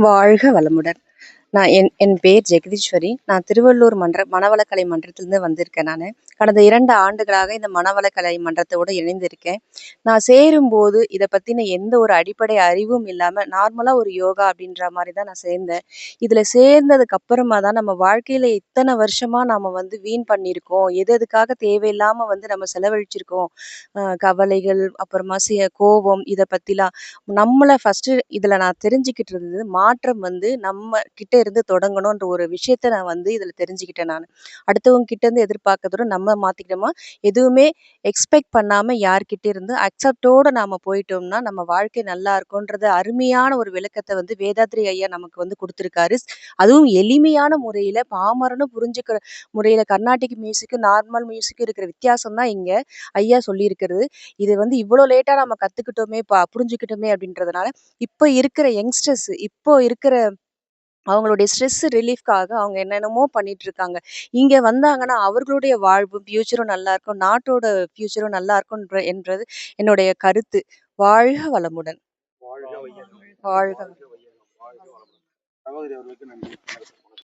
வாழ்க வளமுடன். நான் என் என் பேர் ஜெகதீஸ்வரி. நான் திருவள்ளூர் மனவளக்கலை மன்றத்திலிருந்து வந்திருக்கேன் நானு. கடந்த 2 ஆண்டுகளாக இந்த மனவளக்கலை மன்றத்தோட இணைந்திருக்கேன். நான் சேரும்போது இத பத்தின எந்த ஒரு அடிப்படை அறிவும் இல்லாம, நார்மலா ஒரு யோகா அப்படின்ற மாரி தான் நான் சேர்ந்தேன். இதுல சேர்ந்ததுக்கு அப்புறமா தான் நம்ம வாழ்க்கையில இத்தன வருஷமா நாம வந்து வீண் பண்ணியிருக்கோம். எது எதுக்காக தேவையில்லாம வந்து நம்ம செலவழிச்சிருக்கோம். கவலைகள், அப்புறமா கோவம் இத பத்திலாம் நம்மள ஃபர்ஸ்ட்டு இதுல நான் தெரிஞ்சுக்கிட்டு இருந்தது, மாற்றம் வந்து நம்ம கிட்ட இருந்து தொடங்கணுன்ற ஒரு விஷயத்த நான் வந்து இதுல தெரிஞ்சுக்கிட்டேன் நானு. அடுத்தவங்க கிட்ட இருந்து எதிர்பார்க்கிறதோட நம்ம மாத்திக்கிட்டோமா, எதுவுமே எக்ஸ்பெக்ட் பண்ணாம யார்கிட்ட இருந்து அக்செப்ட்டோட நாம போயிட்டோம்னா, நம்ம வாழ்க்கை நல்லா இருக்கும்ன்றத அருமையான ஒரு விளக்கத்த வந்து வேதாத்ரி ஐயா நமக்கு வந்து குடுத்திருக்காரு. அதுவும் எளிமையான முறையில பாமரனும் புரிஞ்சுக்கிற முறையில கர்நாடிக் மியூசிக்கும், நார்மல் மியூசிக்கும் இருக்கிற வித்தியாசம் தான் இங்க ஐயா சொல்லியிருக்கிறது. இது வந்து இவ்வளோ லேட்டா நம்ம கத்துக்கிட்டோமே, புரிஞ்சுக்கிட்டோமே அப்படின்றதுனால, இப்ப இருக்கிற யங்ஸ்டர்ஸ் இப்போ இருக்கிற அவங்களுடைய ஸ்ட்ரெஸ் ரிலீஃப்காக அவங்க என்னென்னமோ பண்ணிட்டு இருக்காங்க. இங்க வந்தாங்கன்னா, அவர்களுடைய வாழ்வும், ஃபியூச்சரும் நல்லாருக்கும். நாட்டோட ஃபியூச்சரும் நல்லா இருக்கும்ன்ற என்றது என்னுடைய கருத்து. வாழ்க வளமுடன். வாழ்க வையகம். வாழ்க வாழ்க வையகம். வாழ்க வளமுடன். சகோதரி அவர்களுக்கு நன்றி.